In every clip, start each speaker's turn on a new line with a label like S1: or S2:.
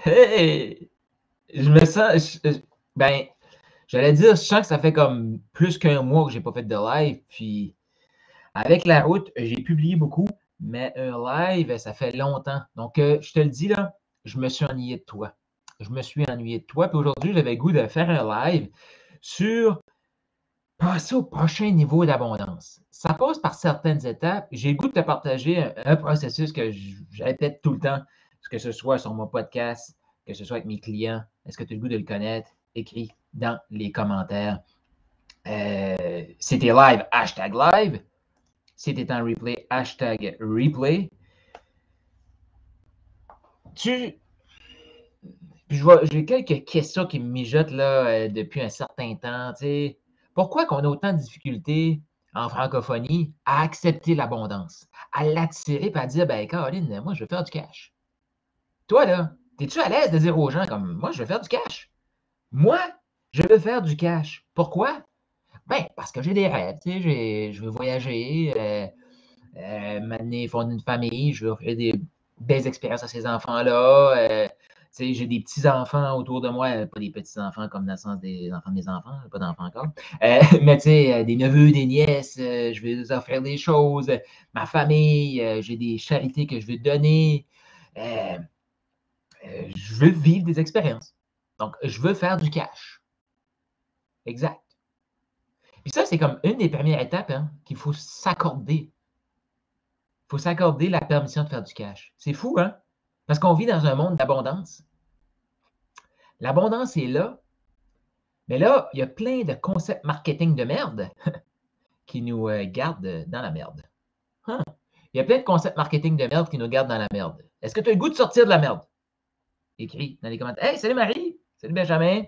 S1: Hey! Je me sens, ben, j'allais dire, je sens que ça fait comme plus qu'un mois que j'ai pas fait de live, puis avec la route, j'ai publié beaucoup, mais un live, ça fait longtemps. Donc, je te le dis là, je me suis ennuyé de toi. Je me suis ennuyé de toi, puis aujourd'hui, j'avais le goût de faire un live sur passer au prochain niveau d'abondance. Ça passe par certaines étapes. J'ai le goût de te partager un processus que je répète tout le temps, que ce soit sur mon podcast, que ce soit avec mes clients. Est-ce que tu as le goût de le connaître? Écris dans les commentaires. C'était live, hashtag live. C'était en replay, hashtag replay. J'ai quelques questions qui me mijotent là, depuis un certain temps. T'sais. Pourquoi qu'on a autant de difficultés en francophonie à accepter l'abondance, à l'attirer et à dire, ben Caroline, moi, je veux faire du cash. Toi, là, es-tu à l'aise de dire aux gens comme, moi, je veux faire du cash? Moi, je veux faire du cash. Pourquoi? Ben, parce que j'ai des rêves, je veux voyager, m'amener fonder une famille, je veux offrir des belles expériences à ces enfants-là. J'ai des petits-enfants autour de moi, pas des petits-enfants comme dans le sens des enfants de mes enfants, pas d'enfants encore. Mais des neveux, des nièces, je veux leur offrir des choses. Ma famille, j'ai des charités que je veux donner. Euh, je veux vivre des expériences. Donc, je veux faire du cash. Exact. Puis ça, c'est comme une des premières étapes hein, qu'il faut s'accorder. Il faut s'accorder la permission de faire du cash. C'est fou, hein? Parce qu'on vit dans un monde d'abondance. L'abondance est là, mais là, il y a plein de concepts marketing de merde qui nous gardent dans la merde. Hein? Il y a plein de concepts marketing de merde qui nous gardent dans la merde. Est-ce que tu as le goût de sortir de la merde? Écris dans les commentaires. Hey, salut Marie! Salut Benjamin!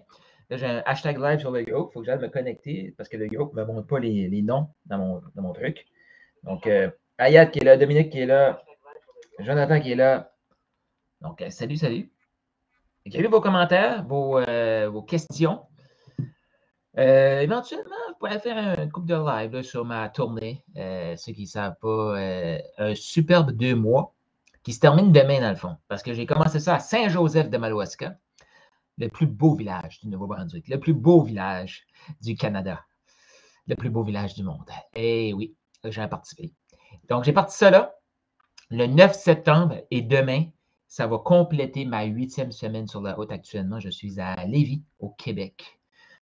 S1: Là, j'ai un hashtag live sur le groupe. Il faut que j'aille me connecter parce que le groupe ne me montre pas les noms dans mon truc. Donc, Ayat qui est là, Dominique qui est là, Jonathan qui est là. Donc, salut, salut. Écrivez vos commentaires, vos questions. Éventuellement, vous pourrez faire un couple de live là, sur ma tournée. Ceux qui ne savent pas, un superbe 2 mois qui se termine demain, dans le fond. Parce que j'ai commencé ça à Saint-Joseph-de-Madawaska, le plus beau village du Nouveau-Brunswick, le plus beau village du Canada, le plus beau village du monde. Et oui, j'ai participé. Donc, j'ai parti ça là, le 9 septembre et demain, ça va compléter ma 8e semaine sur la route actuellement. Je suis à Lévis, au Québec.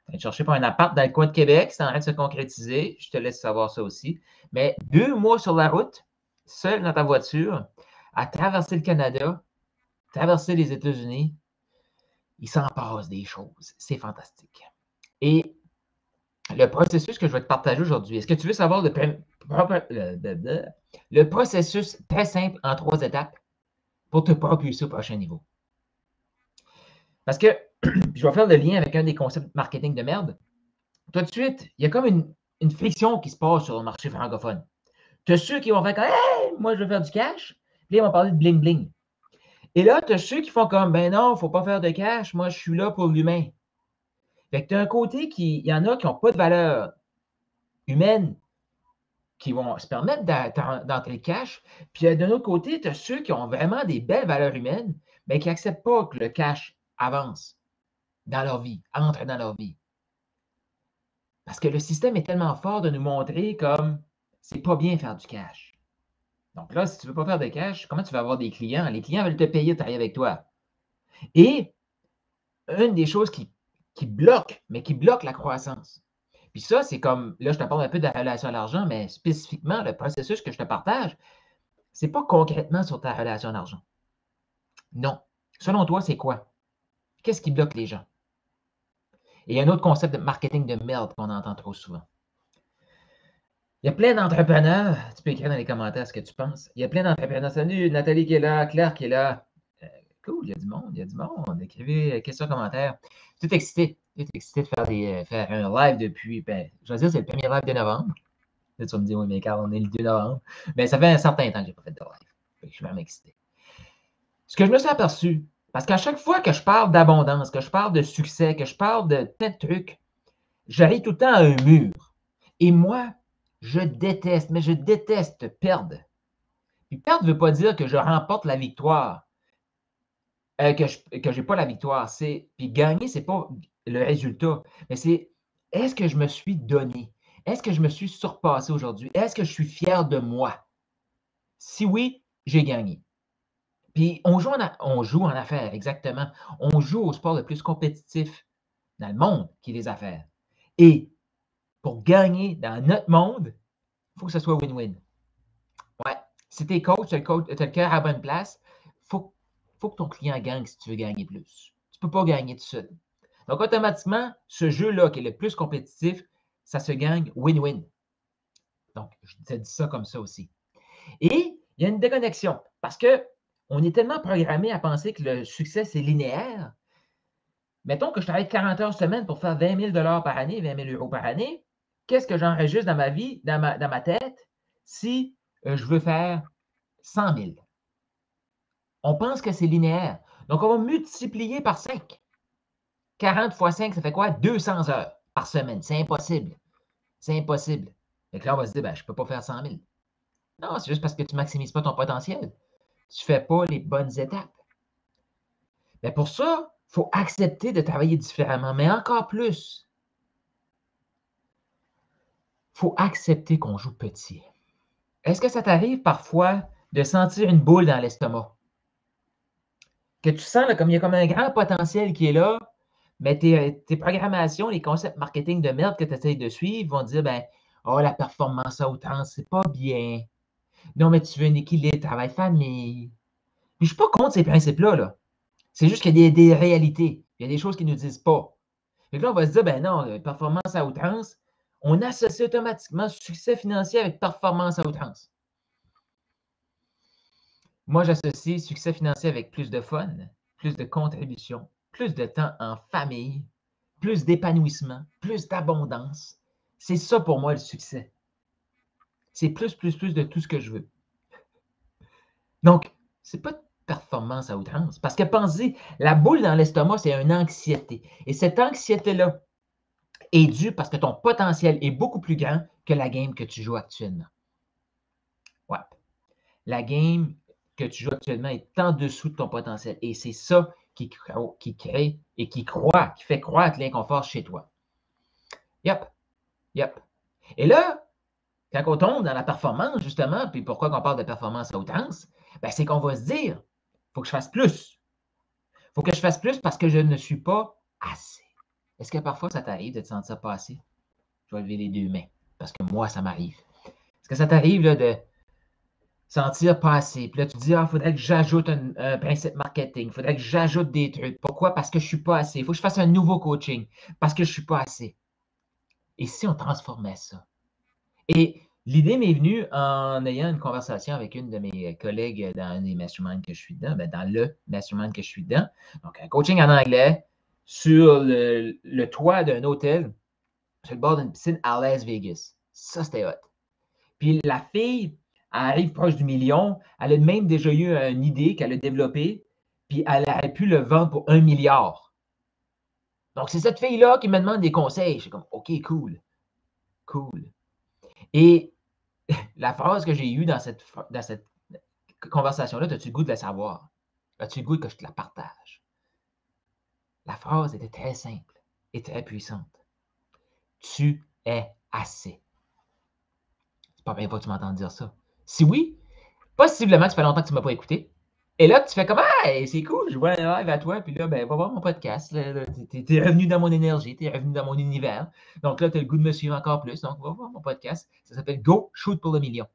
S1: Je vais chercher pour un appart dans le coin de Québec. C'est en train de se concrétiser. Je te laisse savoir ça aussi. Mais 2 mois sur la route, seul dans ta voiture, à traverser le Canada, traverser les États-Unis, il s'en passe des choses. C'est fantastique. Et le processus que je vais te partager aujourd'hui, est-ce que tu veux savoir le processus très simple en 3 étapes pour te propulser au prochain niveau? Parce que je vais faire le lien avec un des concepts marketing de merde. Tout de suite, il y a comme une friction qui se passe sur le marché francophone. Tu as ceux qui vont faire comme hey, moi je veux faire du cash, puis ils vont parler de bling bling. Et là, tu as ceux qui font comme ben non, il ne faut pas faire de cash, moi je suis là pour l'humain. Fait que tu as un côté il y en a qui n'ont pas de valeur humaine, qui vont se permettre d'entrer le cash. Puis d'un autre côté, tu as ceux qui ont vraiment des belles valeurs humaines, mais qui n'acceptent pas que le cash avance dans leur vie, entre dans leur vie. Parce que le système est tellement fort de nous montrer comme c'est pas bien faire du cash. Donc là, si tu ne veux pas faire de cash, comment tu vas avoir des clients? Les clients veulent te payer de travailler avec toi. Et une des choses qui bloque, mais qui bloque la croissance. Puis ça, c'est comme, là, je te parle un peu de la relation à l'argent, mais spécifiquement, le processus que je te partage, c'est pas concrètement sur ta relation à l'argent. Non. Selon toi, c'est quoi? Qu'est-ce qui bloque les gens? Et il y a un autre concept de marketing de merde qu'on entend trop souvent. Il y a plein d'entrepreneurs, tu peux écrire dans les commentaires ce que tu penses. Il y a plein d'entrepreneurs. Salut, Nathalie qui est là, Claire qui est là. Cool, il y a du monde, il y a du monde. Écrivez questions, commentaires. Tout excité de faire un live depuis, je vais dire, c'est le premier live de novembre. Là, tu vas me dire, oui, mais Carl, on est le 2 novembre. Mais ça fait un certain temps que je n'ai pas fait de live. Je suis vraiment excité. Ce que je me suis aperçu, parce qu'à chaque fois que je parle d'abondance, que je parle de succès, que je parle de plein de trucs, j'arrive tout le temps à un mur. Et moi, je déteste perdre. Puis perdre ne veut pas dire que je remporte la victoire. que je n'ai pas la victoire. Puis gagner, ce n'est pas le résultat, mais c'est est-ce que je me suis donné? Est-ce que je me suis surpassé aujourd'hui? Est-ce que je suis fier de moi? Si oui, j'ai gagné. Puis on joue en affaires, exactement. On joue au sport le plus compétitif dans le monde, qui est les affaires. Et pour gagner dans notre monde, il faut que ce soit win-win. Ouais. Si tu es coach, tu as le cœur à la bonne place, il faut que ton client gagne si tu veux gagner plus. Tu ne peux pas gagner tout seul. Donc, automatiquement, ce jeu-là, qui est le plus compétitif, ça se gagne win-win. Donc, je te dis ça comme ça aussi. Et il y a une déconnexion parce qu'on est tellement programmé à penser que le succès, c'est linéaire. Mettons que je travaille 40 heures semaine pour faire 20 000 par année, 20 000 euros par année. Qu'est-ce que j'enregistre dans ma vie, dans ma tête, si je veux faire 100 000? On pense que c'est linéaire. Donc, on va multiplier par 5. 40 fois 5, ça fait quoi? 200 heures par semaine. C'est impossible. C'est impossible. Et là, on va se dire, ben, je ne peux pas faire 100 000. Non, c'est juste parce que tu ne maximises pas ton potentiel. Tu ne fais pas les bonnes étapes. Mais pour ça, il faut accepter de travailler différemment. Mais encore plus, il faut accepter qu'on joue petit. Est-ce que ça t'arrive parfois de sentir une boule dans l'estomac? Que tu sens là, comme il y a comme un grand potentiel qui est là, mais tes programmations, les concepts marketing de merde que tu essaies de suivre vont dire, ben, oh, la performance à outrance, c'est pas bien. Non, mais tu veux un équilibre travail-famille. Puis je ne suis pas contre ces principes-là. Là. C'est juste qu'il y a des réalités. Il y a des choses qu'ils ne nous disent pas. Et là, on va se dire, ben non, performance à outrance, on associe automatiquement succès financier avec performance à outrance. Moi, j'associe succès financier avec plus de fun, plus de contribution, plus de temps en famille, plus d'épanouissement, plus d'abondance. C'est ça pour moi le succès. C'est plus de tout ce que je veux. Donc, ce n'est pas de performance à outrance. Parce que pensez, la boule dans l'estomac, c'est une anxiété. Et cette anxiété-là est due parce que ton potentiel est beaucoup plus grand que la game que tu joues actuellement. Ouais. La game que tu joues actuellement est en dessous de ton potentiel. Et c'est ça qui crée et qui fait croître l'inconfort chez toi. Yep. Et là, quand on tombe dans la performance, justement, puis pourquoi on parle de performance à outrance, ben, c'est qu'on va se dire, il faut que je fasse plus. Il faut que je fasse plus parce que je ne suis pas assez. Est-ce que parfois ça t'arrive de te sentir pas assez? Je vais lever les deux mains parce que moi, ça m'arrive. Est-ce que ça t'arrive là, de sentir pas assez? Puis là, tu te dis, il faudrait que j'ajoute un principe marketing, il faudrait que j'ajoute des trucs. Pourquoi? Parce que je ne suis pas assez. Il faut que je fasse un nouveau coaching parce que je ne suis pas assez. Et si on transformait ça? Et l'idée m'est venue en ayant une conversation avec une de mes collègues dans un des masterminds que je suis dedans, dans le mastermind que je suis dedans. Donc, un coaching en anglais sur le toit d'un hôtel sur le bord d'une piscine à Las Vegas. Ça, c'était hot. Puis la fille, elle arrive proche du million. Elle a même déjà eu une idée qu'elle a développée, puis elle aurait pu le vendre pour 1 milliard. Donc, c'est cette fille-là qui me demande des conseils. Je suis comme, OK, cool. Et la phrase que j'ai eue dans cette conversation-là, as-tu le goût de la savoir? As-tu le goût que je te la partage? La phrase était très simple et très puissante. Tu es assez. C'est pas bien pas que tu m'entends dire ça. Si oui, possiblement que ça fait longtemps que tu ne m'as pas écouté. Et là, tu fais comme, ah, c'est cool, je vois un live à toi, puis là, ben, va voir mon podcast. Tu es revenu dans mon énergie, tu es revenu dans mon univers. Donc là, tu as le goût de me suivre encore plus. Donc, va voir mon podcast. Ça s'appelle Go Shoot pour le million.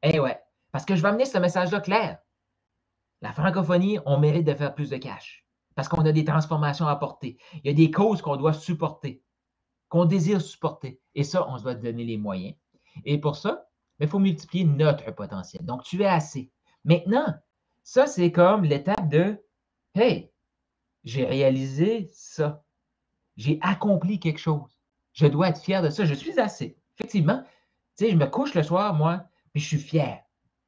S1: Eh ouais, parce que je vais amener ce message-là clair. La francophonie, on mérite de faire plus de cash parce qu'on a des transformations à apporter. Il y a des causes qu'on doit supporter, qu'on désire supporter. Et ça, on se doit donner les moyens. Et pour ça, il faut multiplier notre potentiel. Donc, tu es assez. Maintenant, ça, c'est comme l'étape de « Hey, j'ai réalisé ça. J'ai accompli quelque chose. Je dois être fier de ça. Je suis assez. » Effectivement, tu sais, je me couche le soir, moi, puis je suis fier.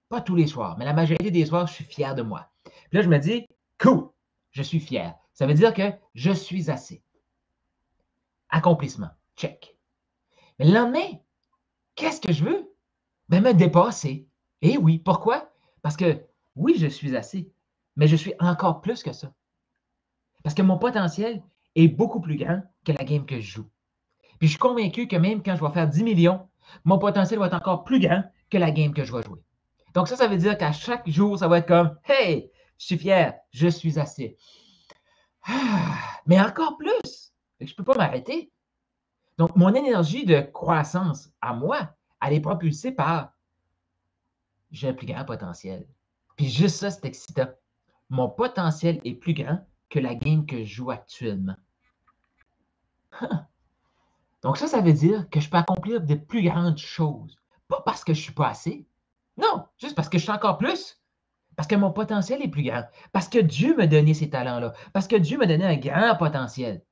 S1: Pas tous les soirs, mais la majorité des soirs, je suis fier de moi. Puis là, je me dis « Cool, je suis fier. » Ça veut dire que je suis assez. Accomplissement. Check. Mais le lendemain, qu'est-ce que je veux? Ben, me dépasser. Et oui, pourquoi? Parce que oui, je suis assez, mais je suis encore plus que ça. Parce que mon potentiel est beaucoup plus grand que la game que je joue. Puis je suis convaincu que même quand je vais faire 10 millions, mon potentiel va être encore plus grand que la game que je vais jouer. Donc ça veut dire qu'à chaque jour, ça va être comme « Hey, je suis fier, je suis assez. » Mais encore plus! Je ne peux pas m'arrêter. Donc, mon énergie de croissance à moi, elle est propulsée par « J'ai un plus grand potentiel. » Puis juste ça, c'est excitant. Mon potentiel est plus grand que la game que je joue actuellement. Donc ça veut dire que je peux accomplir de plus grandes choses. Pas parce que je ne suis pas assez. Non, juste parce que je suis encore plus. Parce que mon potentiel est plus grand. Parce que Dieu m'a donné ces talents-là. Parce que Dieu m'a donné un grand potentiel.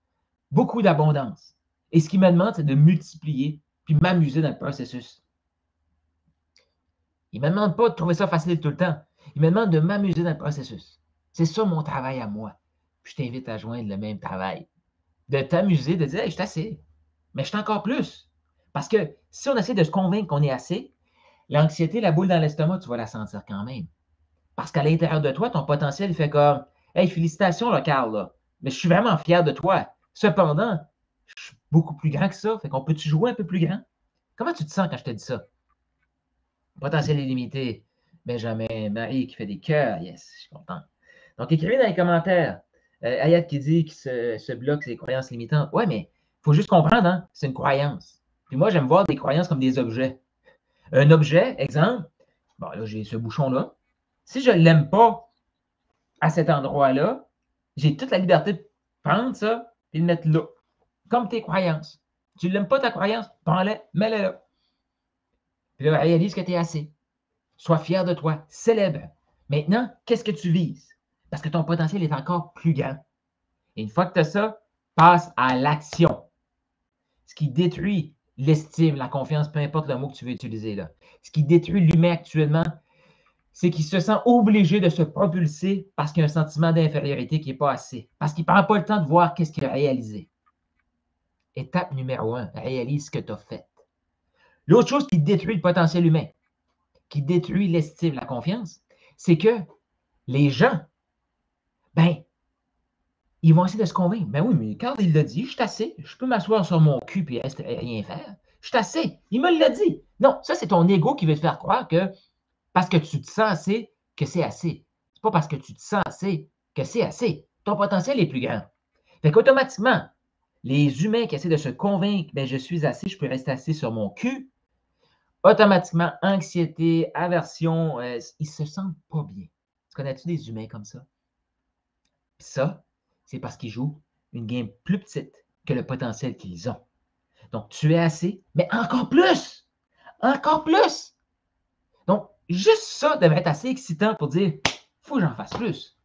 S1: Beaucoup d'abondance. Et ce qu'il me demande, c'est de multiplier puis m'amuser dans le processus. Il ne me demande pas de trouver ça facile tout le temps. Il me demande de m'amuser dans le processus. C'est ça mon travail à moi. Puis je t'invite à joindre le même travail. De t'amuser, de dire hey, « je suis assez ». Mais je suis encore plus. Parce que si on essaie de se convaincre qu'on est assez, l'anxiété, la boule dans l'estomac, tu vas la sentir quand même. Parce qu'à l'intérieur de toi, ton potentiel fait comme « Hey, félicitations, là, Carl, là. Mais je suis vraiment fier de toi. Cependant, je suis beaucoup plus grand que ça. Fait qu'on peut-tu jouer un peu plus grand? » Comment tu te sens quand je te dis ça? Potentiel illimité. Benjamin, Marie qui fait des cœurs. Yes, je suis content. Donc, écrivez dans les commentaires. Ayat qui dit qu'il se bloque ses croyances limitantes. Ouais, mais il faut juste comprendre, hein, c'est une croyance. Puis moi, j'aime voir des croyances comme des objets. Un objet, exemple, bon, là, j'ai ce bouchon-là. Si je ne l'aime pas à cet endroit-là, j'ai toute la liberté de prendre ça et de le mettre là. Comme tes croyances. Tu ne l'aimes pas ta croyance, prends-la, mets-la là. Puis là, réalise que tu es assez. Sois fier de toi, célèbre. Maintenant, qu'est-ce que tu vises? Parce que ton potentiel est encore plus grand. Et une fois que tu as ça, passe à l'action. Ce qui détruit l'estime, la confiance, peu importe le mot que tu veux utiliser là. Ce qui détruit l'humain actuellement, c'est qu'il se sent obligé de se propulser parce qu'il y a un sentiment d'infériorité qui n'est pas assez. Parce qu'il ne prend pas le temps de voir qu'est-ce qu'il a réalisé. Étape numéro 1, réalise ce que tu as fait. L'autre chose qui détruit le potentiel humain, qui détruit l'estime, la confiance, c'est que les gens, ben, ils vont essayer de se convaincre. Ben oui, mais Carl, il l'a dit, je suis assez. Je peux m'asseoir sur mon cul et rien faire. Je suis assez. Il me l'a dit. Non, ça, c'est ton ego qui veut te faire croire que parce que tu te sens assez, que c'est assez. C'est pas parce que tu te sens assez que c'est assez. Ton potentiel est plus grand. Fait qu'automatiquement, les humains qui essaient de se convaincre, ben je suis assez, je peux rester assis sur mon cul, automatiquement, anxiété, aversion, ils se sentent pas bien. Tu connais-tu des humains comme ça? Puis ça, c'est parce qu'ils jouent une game plus petite que le potentiel qu'ils ont. Donc, tu es assez, mais encore plus! Encore plus! Donc, juste ça devrait être assez excitant pour dire « faut que j'en fasse plus ».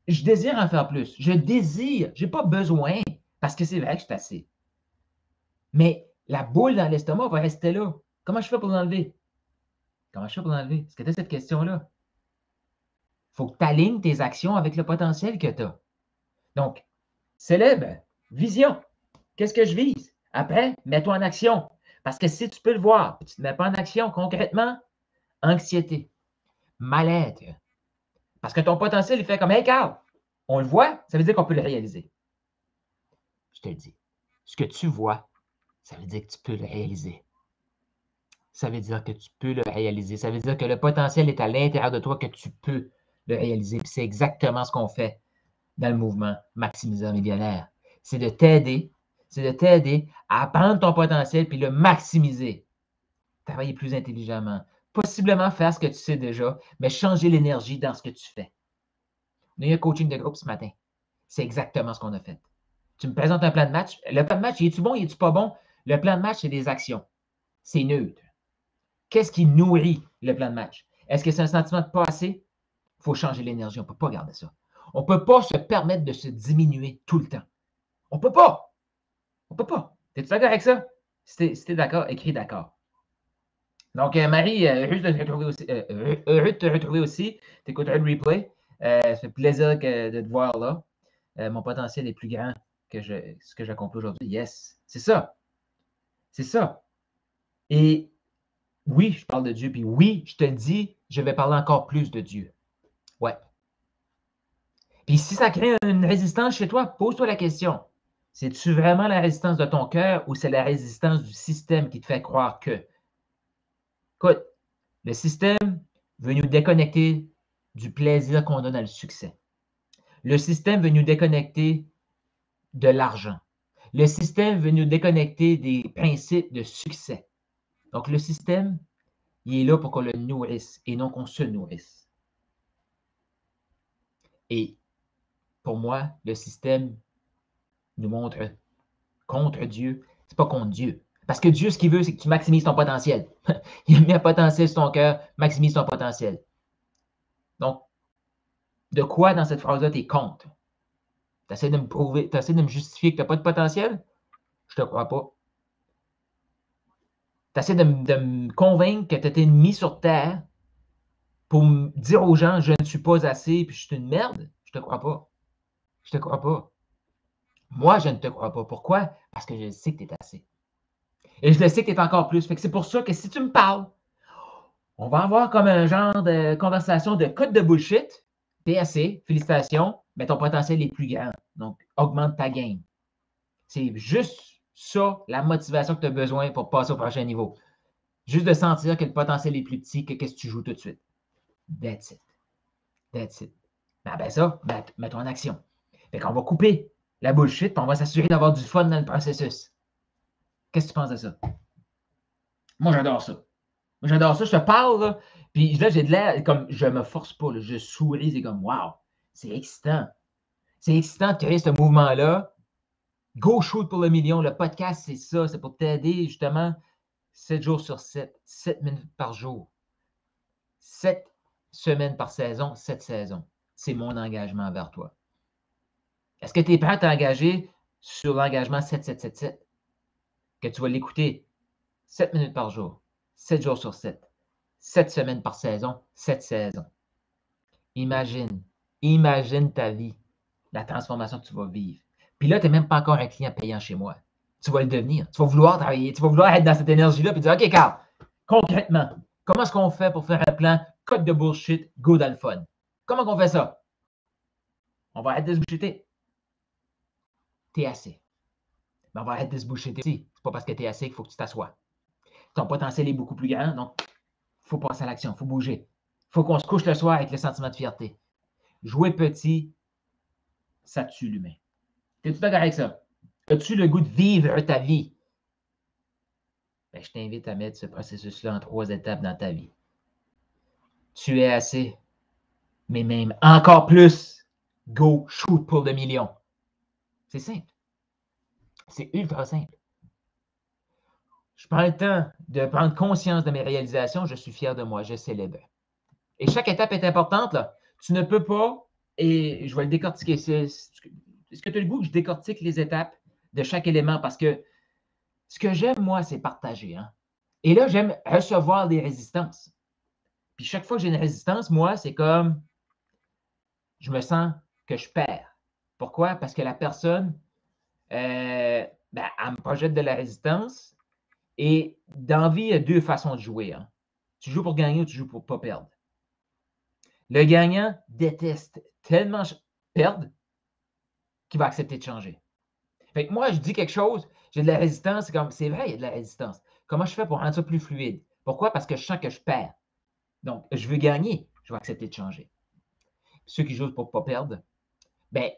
S1: Je désire en faire plus. Je désire. Je n'ai pas besoin parce que c'est vrai que je suis assez. Mais la boule dans l'estomac va rester là. Comment je fais pour l'enlever? Comment je fais pour l'enlever? Est-ce que tu as cette question-là? Il faut que tu alignes tes actions avec le potentiel que tu as. Donc, célèbre, vision. Qu'est-ce que je vise? Après, mets-toi en action. Parce que si tu peux le voir, tu ne te mets pas en action concrètement, anxiété, mal-être. Parce que ton potentiel, il fait comme « Hey, Carl, on le voit, ça veut dire qu'on peut le réaliser. » Je te le dis. Ce que tu vois, ça veut dire que tu peux le réaliser. Ça veut dire que tu peux le réaliser. Ça veut dire que le potentiel est à l'intérieur de toi, que tu peux le réaliser. Puis c'est exactement ce qu'on fait dans le mouvement Maximiseur Millionnaire. C'est de t'aider à apprendre ton potentiel puis le maximiser. Travailler plus intelligemment. Possiblement faire ce que tu sais déjà, mais changer l'énergie dans ce que tu fais. On a eu un coaching de groupe ce matin. C'est exactement ce qu'on a fait. Tu me présentes un plan de match. Le plan de match, est-tu bon, est-tu pas bon? Le plan de match, c'est des actions. C'est neutre. Qu'est-ce qui nourrit le plan de match? Est-ce que c'est un sentiment de pas assez? Il faut changer l'énergie. On ne peut pas garder ça. On ne peut pas se permettre de se diminuer tout le temps. On ne peut pas. On ne peut pas. Es-tu d'accord avec ça? Si tu es d'accord, écris d'accord. Donc, Marie, heureux de te retrouver aussi. Tu écouteras le replay. Ça fait plaisir de te voir là. Mon potentiel est plus grand que ce que j'accomplis aujourd'hui. Yes, c'est ça. C'est ça. Et oui, je parle de Dieu, puis oui, je te dis, je vais parler encore plus de Dieu. Ouais. Puis si ça crée une résistance chez toi, pose-toi la question. C'est-tu vraiment la résistance de ton cœur ou c'est la résistance du système qui te fait croire que? Écoute, le système veut nous déconnecter du plaisir qu'on a dans le succès. Le système veut nous déconnecter de l'argent. Le système veut nous déconnecter des principes de succès. Donc, le système, il est là pour qu'on le nourrisse et non qu'on se nourrisse. Et pour moi, le système nous montre contre Dieu. C'est pas contre Dieu. Parce que Dieu, ce qu'il veut, c'est que tu maximises ton potentiel. Il a mis un potentiel sur ton cœur, maximise ton potentiel. Donc, de quoi dans cette phrase-là tu es contre? Tu essaies de me prouver, tu essaies de me justifier que tu n'as pas de potentiel? Je ne te crois pas. Tu essaies de me convaincre que tu as été mis sur terre pour me dire aux gens je ne suis pas assez puis je suis une merde? Je ne te crois pas. Je ne te crois pas. Moi, je ne te crois pas. Pourquoi? Parce que je sais que tu es assez. Et je le sais que tu es encore plus. Fait que c'est pour ça que si tu me parles, on va avoir comme un genre de conversation de code de bullshit. Tu es assez, félicitations, mais ton potentiel est plus grand. Donc, augmente ta game. C'est juste ça, la motivation que tu as besoin pour passer au prochain niveau. Juste de sentir que le potentiel est plus petit que ce que tu joues tout de suite. That's it. That's it. Ben ça, mets-toi en action. Fait qu'on va couper la bullshit, puis on va s'assurer d'avoir du fun dans le processus. Qu'est-ce que tu penses de ça? Moi, j'adore ça. Moi, j'adore ça. Je te parle, là, puis là, j'ai de l'air, comme, je me force pas, là, je souris, c'est comme, wow, c'est excitant. C'est excitant de créer ce mouvement-là. Go shoot pour le million. Le podcast, c'est ça. C'est pour t'aider, justement, 7 jours sur 7, 7 minutes par jour, 7 semaines par saison, 7 saisons. C'est mon engagement envers toi. Est-ce que tu es prêt à t'engager sur l'engagement 7777? Que tu vas l'écouter 7 minutes par jour, 7 jours sur 7, 7 semaines par saison, 7 saisons. Imagine ta vie, la transformation que tu vas vivre. Puis là, tu n'es même pas encore un client payant chez moi. Tu vas le devenir. Tu vas vouloir travailler, tu vas vouloir être dans cette énergie-là et dire, OK, Carl, concrètement, comment est-ce qu'on fait pour faire un plan code de bullshit, go dans le fun? Comment on fait ça? On va arrêter de se bullshiter. T'es assez. Mais on va arrêter de se bullshiter aussi. C'est pas parce que t'es assez qu'il faut que tu t'assoies. Ton potentiel est beaucoup plus grand, donc il faut passer à l'action, il faut bouger. Il faut qu'on se couche le soir avec le sentiment de fierté. Jouer petit, ça tue l'humain. Es-tu d'accord avec ça? As-tu le goût de vivre ta vie? Ben, je t'invite à mettre ce processus-là en 3 étapes dans ta vie. Tu es assez, mais même encore plus. Go, shoot pour le million. C'est simple. C'est ultra simple. Je prends le temps de prendre conscience de mes réalisations. Je suis fier de moi. Je célèbre. Et chaque étape est importante. Là. Tu ne peux pas, et je vais le décortiquer. Est-ce que tu as le goût que je décortique les étapes de chaque élément? Parce que ce que j'aime, moi, c'est partager. Hein? Et là, j'aime recevoir des résistances. Puis chaque fois que j'ai une résistance, moi, c'est comme je me sens que je perds. Pourquoi? Parce que la personne, elle me projette de la résistance. Et dans la vie, il y a 2 façons de jouer. Hein. Tu joues pour gagner ou tu joues pour ne pas perdre. Le gagnant déteste tellement perdre qu'il va accepter de changer. Fait que moi, je dis quelque chose, j'ai de la résistance, c'est vrai, il y a de la résistance. Comment je fais pour rendre ça plus fluide? Pourquoi? Parce que je sens que je perds. Donc, je veux gagner, je vais accepter de changer. Ceux qui jouent pour ne pas perdre, ben,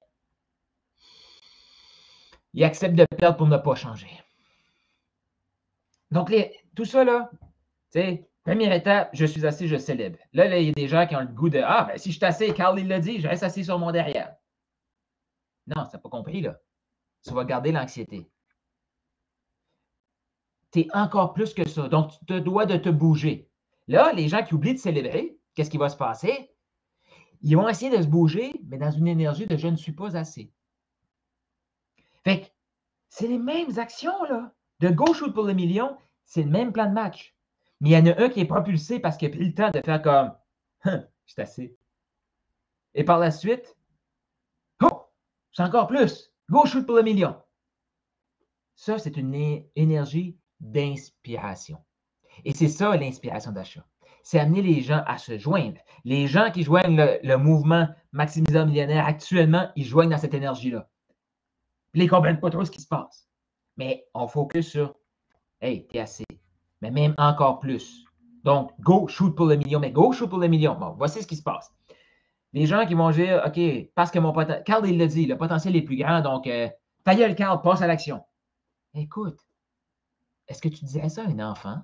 S1: ils acceptent de perdre pour ne pas changer. Donc, tout ça, là, tu sais, première étape, je suis assis, je célèbre. Là, il y a des gens qui ont le goût de ah, ben, si je suis assis, Carl, il l'a dit, je reste assis sur mon derrière. Non, tu n'as pas compris, là. Tu vas garder l'anxiété. Tu es encore plus que ça. Donc, tu te dois de te bouger. Là, les gens qui oublient de célébrer, qu'est-ce qui va se passer? Ils vont essayer de se bouger, mais dans une énergie de je ne suis pas assez. Fait que c'est les mêmes actions, là. De go shoot pour le million, c'est le même plan de match. Mais il y en a un qui est propulsé parce qu'il a pris le temps de faire comme je suis assez. Et par la suite, go! C'est encore plus. Go shoot pour le million. Ça, c'est une énergie d'inspiration. Et c'est ça l'inspiration d'achat. c'est amener les gens à se joindre. Les gens qui joignent le mouvement Maximiseur Millionnaire actuellement, ils joignent dans cette énergie-là. Ils ne comprennent pas trop ce qui se passe. Mais on focus sur hey, t'es assez. Mais même encore plus. Donc, go shoot pour le million. Mais go shoot pour le million. Bon, voici ce qui se passe. Les gens qui vont dire, OK, parce que mon potentiel, Carl, il l'a dit, le potentiel est plus grand, donc, ta gueule, Carl, passe à l'action. Écoute, est-ce que tu disais ça à un enfant?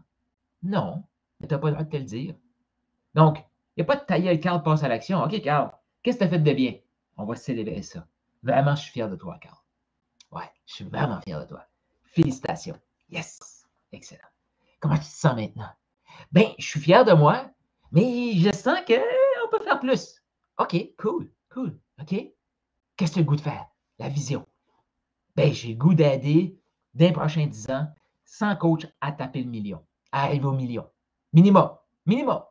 S1: Non, mais tu n'as pas le droit de te le dire. Donc, il n'y a pas de ta gueule, Carl, passe à l'action. OK, Carl, qu'est-ce que tu as fait de bien? On va célébrer ça. Vraiment, je suis fier de toi, Carl. Ouais, je suis vraiment fier de toi. Félicitations. Yes! Excellent. Comment tu te sens maintenant? Ben, je suis fier de moi, mais je sens qu'on peut faire plus. OK, cool, cool. OK? Qu'est-ce que tu as le goût de faire? La vision. Ben, j'ai le goût d'aider dans les prochains 10 ans, 100 coachs à taper le million, à arriver au million. Minimum. Minimum.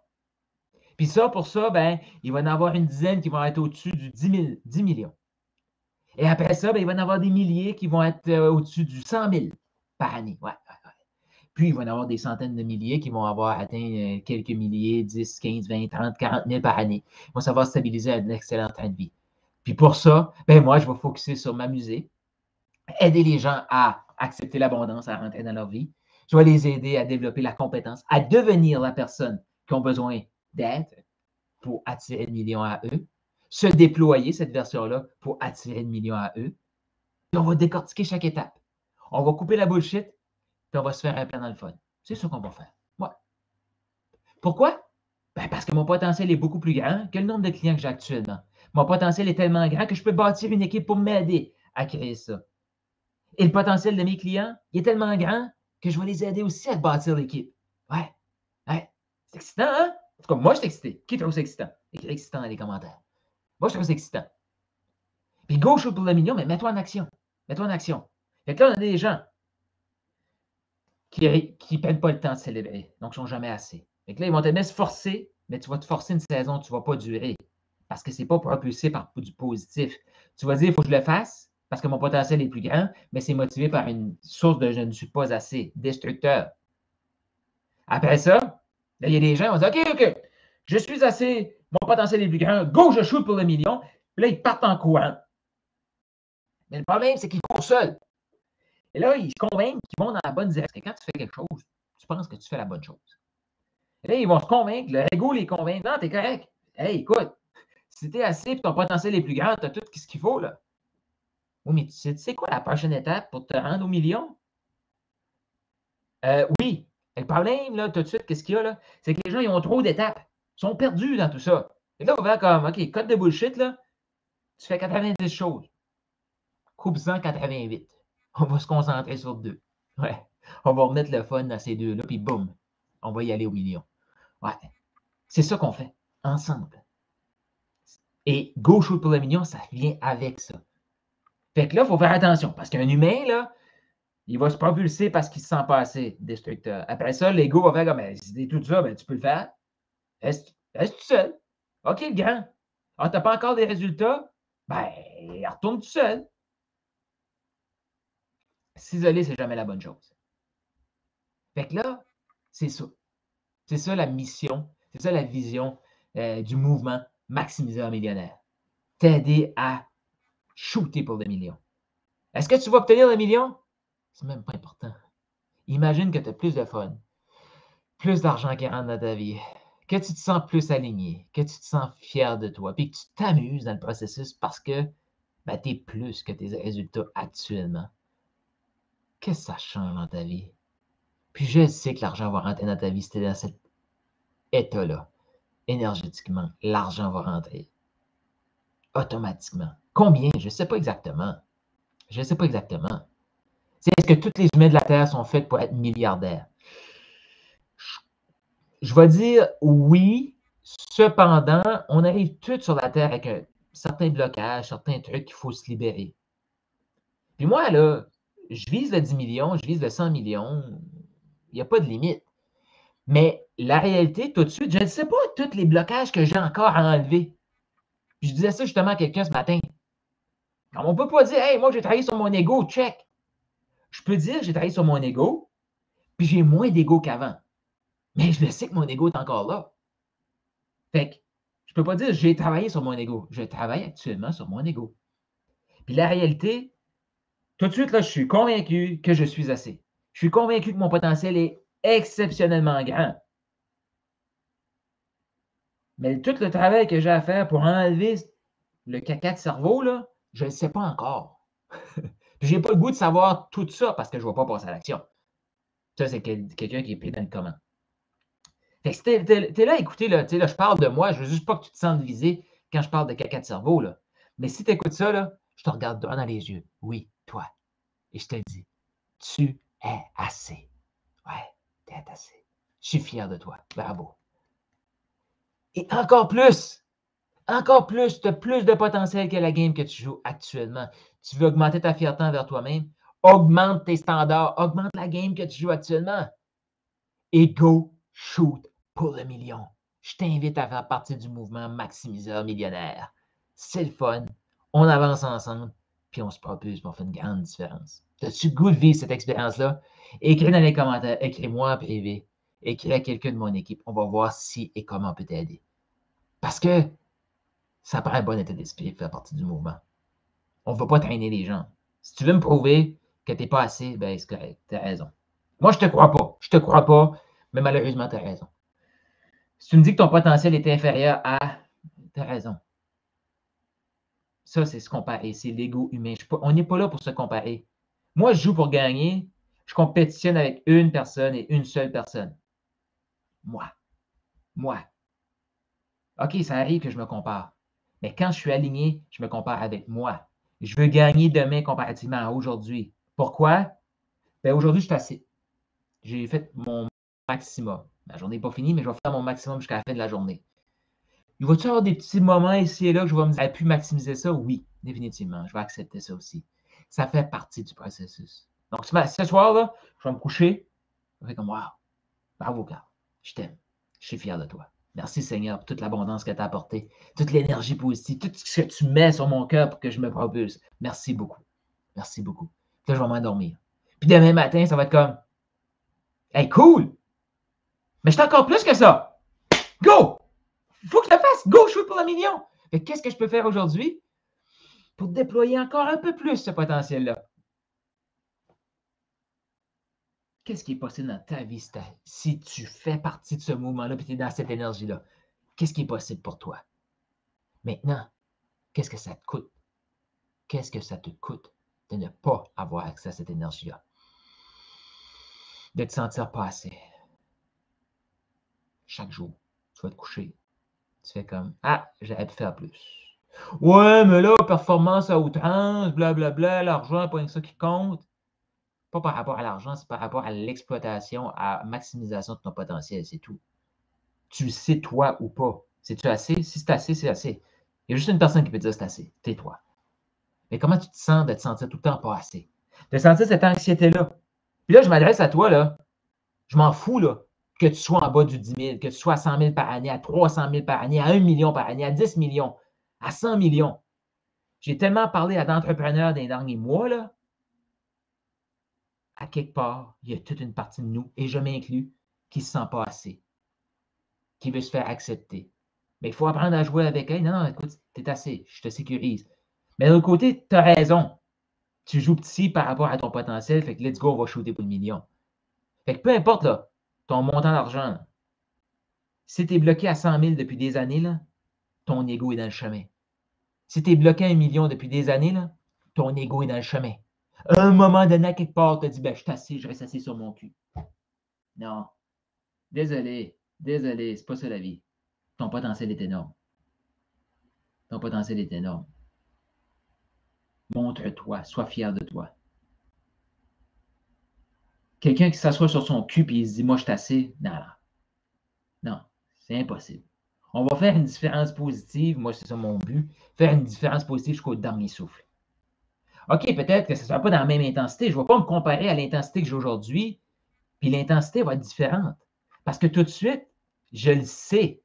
S1: Puis ça, pour ça, ben, il va y en avoir une dizaine qui vont être au-dessus du 10 millions. Et après ça, ben, il va y en avoir des milliers qui vont être au-dessus du 100 000 par année. Ouais. Puis, il va y en avoir des centaines de milliers qui vont avoir atteint quelques milliers, 10, 15, 20, 30, 40 000 par année. Ils vont savoir stabiliser un excellent train de vie. Puis pour ça, ben moi, je vais focuser sur m'amuser, aider les gens à accepter l'abondance, à rentrer dans leur vie. Je vais les aider à développer la compétence, à devenir la personne qu'ils ont besoin d'être pour attirer le million à eux, se déployer cette version-là pour attirer le million à eux. Puis on va décortiquer chaque étape. On va couper la bullshit, puis on va se faire un plan dans le fun. C'est ça qu'on va faire. Ouais. Pourquoi? Ben parce que mon potentiel est beaucoup plus grand que le nombre de clients que j'ai actuellement. Mon potentiel est tellement grand que je peux bâtir une équipe pour m'aider à créer ça. Et le potentiel de mes clients, il est tellement grand que je vais les aider aussi à bâtir l'équipe. Ouais. Ouais. C'est excitant, hein? En tout cas, moi, je suis excité. Qui trouve ça excitant? Écris excitant dans les commentaires. Moi, je trouve ça excitant. Puis go shoot pour le million, mais mets-toi en action. Mets-toi en action. Fait que là, on a des gens qui ne prennent pas le temps de célébrer, donc ils ne sont jamais assez. Fait que là, ils vont te mettre se forcer, mais tu vas te forcer une saison, tu ne vas pas durer. Parce que ce n'est pas propulsé par du positif. Tu vas dire, il faut que je le fasse parce que mon potentiel est plus grand, mais c'est motivé par une source de je ne suis pas assez, destructeur. Après ça, là, il y a des gens qui vont dire, OK, je suis assez, mon potentiel est plus grand, go, je shoot pour le million. Puis là, ils partent en courant. Mais le problème, c'est qu'ils courent seuls. Et là, ils se convainquent qu'ils vont dans la bonne direction. Quand tu fais quelque chose, tu penses que tu fais la bonne chose. Et là, ils vont se convaincre, le ego les convainc. Non, t'es correct. Hey, écoute, si t'es assez et ton potentiel est plus grand, t'as tout ce qu'il faut, là. Oui, mais tu sais quoi la prochaine étape pour te rendre au million? Oui. Et le problème, là, tout de suite, qu'est-ce qu'il y a, là? C'est que les gens, ils ont trop d'étapes. Ils sont perdus dans tout ça. Et là, on va faire comme, OK, code de bullshit, là, tu fais 90 choses. Coupe-en 88. On va se concentrer sur 2. Ouais. On va remettre le fun dans ces 2-là, puis boum, on va y aller au million. Ouais. C'est ça qu'on fait, ensemble. Et go shoot pour le million, ça vient avec ça. Fait que là, il faut faire attention, parce qu'un humain, là, il va se propulser parce qu'il ne se sent pas assez destructeur. Après ça, l'ego va faire comme, si tu es tout ça, ben, tu peux le faire. Reste tout seul. OK, le grand. Ah, tu n'as pas encore des résultats? Ben, retourne tout seul. S'isoler, c'est jamais la bonne chose. Fait que là, c'est ça. C'est ça la mission, c'est ça la vision du mouvement Maximiseur Millionnaire. T'aider à shooter pour le million. Est-ce que tu vas obtenir le million? C'est même pas important. Imagine que tu as plus de fun, plus d'argent qui rentre dans ta vie, que tu te sens plus aligné, que tu te sens fier de toi, puis que tu t'amuses dans le processus parce que ben, tu es plus que tes résultats actuellement. Qu'est-ce que ça change dans ta vie? Puis je sais que l'argent va rentrer dans ta vie si tu es dans cet état-là. Énergétiquement, l'argent va rentrer. Automatiquement. Combien? Je ne sais pas exactement. Je ne sais pas exactement. Est-ce que tous les humains de la Terre sont faits pour être milliardaires? Je vais dire oui. Cependant, on arrive tous sur la Terre avec certains blocages, certains trucs qu'il faut se libérer. Puis moi, là, je vise le 10 millions, je vise le 100 millions. Il n'y a pas de limite. Mais la réalité, tout de suite, je ne sais pas tous les blocages que j'ai encore à enlever. Puis je disais ça justement à quelqu'un ce matin. On ne peut pas dire, hey, moi, j'ai travaillé sur mon ego, check. Je peux dire, j'ai travaillé sur mon ego, puis j'ai moins d'ego qu'avant. Mais je le sais que mon ego est encore là. Fait que je ne peux pas dire j'ai travaillé sur mon ego. Je travaille actuellement sur mon ego. Puis la réalité, tout de suite, là, je suis convaincu que je suis assez. Je suis convaincu que mon potentiel est exceptionnellement grand. Mais tout le travail que j'ai à faire pour enlever le caca de cerveau, là, je ne le sais pas encore. Je n'ai pas le goût de savoir tout ça parce que je ne vais pas passer à l'action. Ça, c'est quelqu'un qui est pris dans le comment. Fait que si t'es là à écouter, là, je parle de moi, je veux juste pas que tu te sentes visé quand je parle de caca de cerveau, là. Mais si tu écoutes ça, là, je te regarde droit dans les yeux. Oui, toi. Et je te le dis, tu es assez. Ouais, tu es assez. Je suis fier de toi. Bravo. Et encore plus, tu as plus de potentiel que la game que tu joues actuellement. Tu veux augmenter ta fierté envers toi-même, augmente tes standards, augmente la game que tu joues actuellement. Et go shoot pour le million. Je t'invite à faire partie du mouvement Maximiseur Millionnaire. C'est le fun. On avance ensemble, puis on se propulse, puis on fait une grande différence. As-tu le goût de vivre cette expérience-là? Écris dans les commentaires, écris-moi en privé, écris à quelqu'un de mon équipe. On va voir si et comment on peut t'aider. Parce que ça prend un bon état d'esprit pour faire partie du mouvement. On ne va pas traîner les gens. Si tu veux me prouver que tu n'es pas assez, ben c'est correct, tu as raison. Moi, je ne te crois pas. Je ne te crois pas, mais malheureusement, tu as raison. Si tu me dis que ton potentiel est inférieur à, tu as raison. Ça, c'est se comparer. C'est l'ego humain. On n'est pas là pour se comparer. Moi, je joue pour gagner. Je compétitionne avec une personne et une seule personne. Moi. Moi. OK, ça arrive que je me compare. Mais quand je suis aligné, je me compare avec moi. Je veux gagner demain comparativement à aujourd'hui. Pourquoi? Ben aujourd'hui, je suis assez. J'ai fait mon maximum. La journée n'est pas finie, mais je vais faire mon maximum jusqu'à la fin de la journée. Il va-tu y avoir des petits moments ici et là que je vais me dire, pu maximiser ça? Oui, définitivement. Je vais accepter ça aussi. Ça fait partie du processus. Donc, ce soir, là, je vais me coucher. Je vais comme, wow, bravo, Carl. Je t'aime. Je suis fier de toi. Merci, Seigneur, pour toute l'abondance que tu as apportée, toute l'énergie positive, tout ce que tu mets sur mon cœur pour que je me propulse. Merci beaucoup. Merci beaucoup. Puis là, je vais m'endormir. Puis demain matin, ça va être comme, hey, cool! Mais je suis encore plus que ça! Go! Il faut que je le fasse! Go, shoot pour le million! Fait qu'est-ce que je peux faire aujourd'hui pour déployer encore un peu plus ce potentiel-là? Qu'est-ce qui est possible dans ta vie si tu fais partie de ce mouvement-là et tu es dans cette énergie-là? Qu'est-ce qui est possible pour toi? Maintenant, qu'est-ce que ça te coûte? Qu'est-ce que ça te coûte de ne pas avoir accès à cette énergie-là? De te sentir pas assez. Chaque jour, tu vas te coucher. Tu fais comme, ah, j'aurais pu faire plus. Ouais, mais là, performance à outrance, blablabla, l'argent, pas ça qui compte. Pas par rapport à l'argent, c'est par rapport à l'exploitation, à maximisation de ton potentiel, c'est tout. Tu le sais, toi ou pas. C'est-tu assez? Si c'est assez, c'est assez. Il y a juste une personne qui peut dire c'est assez. Tais-toi. Mais comment tu te sens de te sentir tout le temps pas assez? De sentir cette anxiété-là. Puis là, je m'adresse à toi, là. Je m'en fous, là, que tu sois en bas du 10 000, que tu sois à 100 000 par année, à 300 000 par année, à 1 million par année, à 10 millions, à 100 millions. J'ai tellement parlé à d'entrepreneurs dans les derniers mois, là. À quelque part, il y a toute une partie de nous, et je m'inclus, qui ne se sent pas assez, qui veut se faire accepter. Mais il faut apprendre à jouer avec elle. Non, non, écoute, t'es assez, je te sécurise. Mais de l'autre côté, tu as raison. Tu joues petit par rapport à ton potentiel, fait que let's go, on va shooter pour le million. Fait que peu importe là, ton montant d'argent, si tu es bloqué à 100 000 depuis des années, là, ton ego est dans le chemin. Si tu es bloqué à 1 million depuis des années, là, ton ego est dans le chemin. À un moment donné, à quelque part, tu te dis, ben, je suis assis, je reste assis sur mon cul. Non. Désolé, désolé, c'est pas ça la vie. Ton potentiel est énorme. Ton potentiel est énorme. Montre-toi, sois fier de toi. Quelqu'un qui s'assoit sur son cul et il se dit, moi, je suis assez. Non, non. Non, c'est impossible. On va faire une différence positive. Moi, c'est ça mon but. Faire une différence positive jusqu'au dernier souffle. OK, peut-être que ce ne sera pas dans la même intensité. Je ne vais pas me comparer à l'intensité que j'ai aujourd'hui, puis l'intensité va être différente. Parce que tout de suite, je le sais,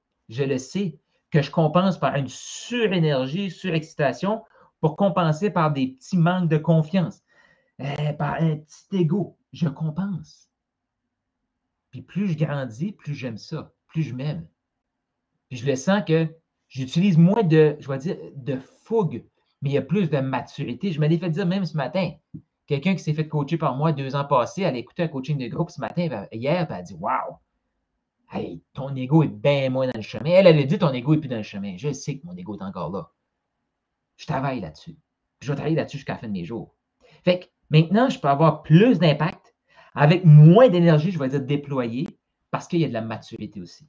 S1: que je compense par une surénergie, surexcitation, pour compenser par des petits manques de confiance, par un petit ego. Je compense. Puis plus je grandis, plus j'aime ça, plus je m'aime. Puis je le sens que j'utilise moins de, je vais dire, de fougue, mais il y a plus de maturité. Je me l'ai fait dire même ce matin. Quelqu'un qui s'est fait coacher par moi 2 ans passés, elle a écouté un coaching de groupe ce matin, hier, puis elle a dit waouh, hey, ton ego est bien moins dans le chemin. Elle a dit ton ego est plus dans le chemin. Je sais que mon ego est encore là. Je travaille là-dessus. Je vais travailler là-dessus jusqu'à la fin de mes jours. Fait que maintenant, je peux avoir plus d'impact avec moins d'énergie, je vais dire déployée, parce qu'il y a de la maturité aussi.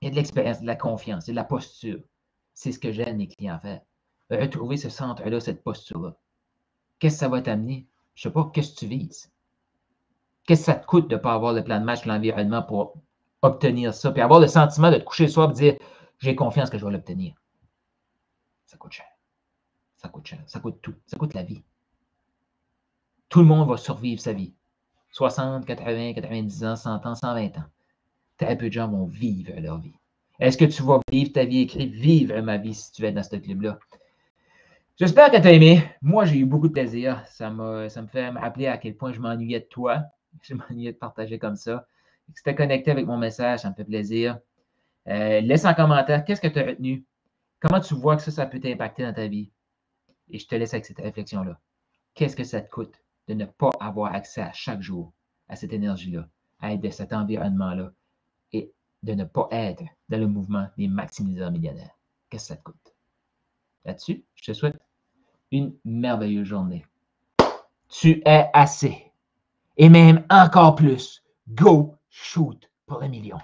S1: Il y a de l'expérience, de la confiance, il y a de la posture. C'est ce que j'aide mes clients à faire. Retrouver ce centre-là, cette posture-là. Qu'est-ce que ça va t'amener? Je ne sais pas, qu'est-ce que tu vises? Qu'est-ce que ça te coûte de ne pas avoir le plan de match, l'environnement pour obtenir ça, puis avoir le sentiment de te coucher le soir et dire j'ai confiance que je vais l'obtenir. Ça coûte cher. Ça coûte cher. Ça coûte tout. Ça coûte la vie. Tout le monde va survivre sa vie. 60, 80, 90 ans, 100 ans, 120 ans. Très peu de gens vont vivre leur vie. Est-ce que tu vas vivre ta vie écrite, vivre ma vie si tu es dans ce club-là? J'espère que tu as aimé. Moi, j'ai eu beaucoup de plaisir. Ça me fait me rappeler à quel point je m'ennuyais de toi. Je m'ennuyais de partager comme ça. Si tu es connecté avec mon message, ça me fait plaisir. Laisse en commentaire qu'est-ce que tu as retenu. Comment tu vois que ça peut t'impacter dans ta vie? Et je te laisse avec cette réflexion-là. Qu'est-ce que ça te coûte de ne pas avoir accès à chaque jour à cette énergie-là, à être de cet environnement-là et de ne pas être dans le mouvement des maximiseurs millionnaires? Qu'est-ce que ça te coûte? Là-dessus, je te souhaite une merveilleuse journée. Tu es assez. Et même encore plus. Go shoot pour 1 million.